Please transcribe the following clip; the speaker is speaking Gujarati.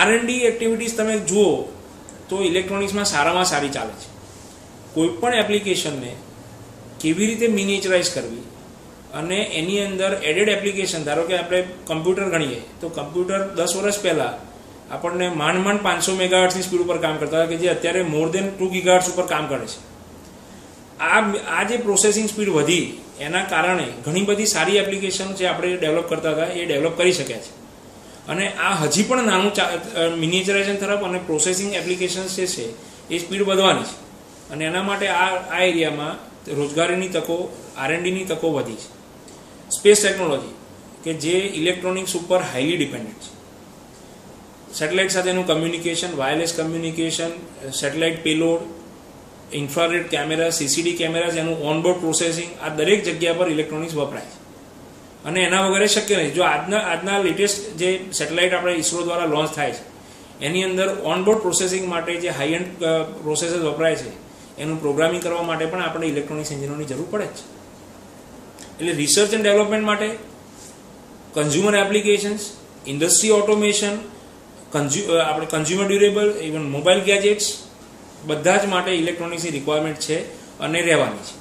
R&D એક્ટિવિટીઝ તમે જુઓ તો ઇલેક્ટ્રોનિક્સમાં સારામાં સારી ચાલે છે. કોઈપણ એપ્લિકેશનને કેવી રીતે મિનિએચરાઇઝ કરવી અને એની અંદર એડેડ એપ્લિકેશન, ધારો કે આપણે કમ્પ્યુટર ગણીએ તો કમ્પ્યુટર 10 વર્ષ પહેલાં આપણને માંડ 500 મેગાહર્ટ્ઝની સ્પીડ ઉપર કામ કરતા હતા, કે જે અત્યારે મોર દેન 2 ગીગાહર્ટ્ઝ ઉપર કામ કરે છે. આ જે પ્રોસેસિંગ સ્પીડ વધી એના કારણે ઘણી બધી સારી એપ્લિકેશન જે આપણે ડેવલપ કરતા હતા એ ડેવલપ કરી શક્યા છે. અને આ હજી પણ નાનું મિનિએચરાઇઝેશન તરફ અને પ્રોસેસિંગ એપ્લિકેશન્સ જે છે એ સ્પીડ વધવાની છે. અને એના માટે આ એરિયામાં રોજગારીની તકો, R&Dની તકો વધી છે. સ્પેસ ટેકનોલોજી કે જે ઇલેક્ટ્રોનિક્સ ઉપર હાઈલી ડિપેન્ડન્ટ છે. સેટેલાઇટ સાથેનું communication, wireless communication, satellite payload, infrared camera, CCD camera, એનું ઓનબોર્ડ પ્રોસેસિંગ, આ દરેક જગ્યા પર ઇલેક્ટ્રોનિક્સ વપરાય છે. અને એના વગરે શક્ય નથી. જો આજના લેટેસ્ટ જે સેટેલાઇટ આપણે ISRO દ્વારા લોન્ચ થાય છે એની અંદર ઓનબોર્ડ પ્રોસેસિંગ માટે જે હાઈ એન્ડ પ્રોસેસર વપરાય છે એનું પ્રોગ્રામિંગ કરવા માટે પણ આપણે ઇલેક્ટ્રોનિક્સ એન્જિનિયરોની જરૂર પડે જ છે. એટલે રિસર્ચ એન્ડ ડેવલપમેન્ટ માટે, કન્ઝ્યુમર એપ્લિકેશન્સ, ઇન્ડસ્ટ્રી ઓટોમેશન, આપણે consumer durable, even mobile gadgets, બધા જ માટે ઇલેક્ટ્રોનિક્સની રિક્વાયરમેન્ટ છે અને રહેવાની છે.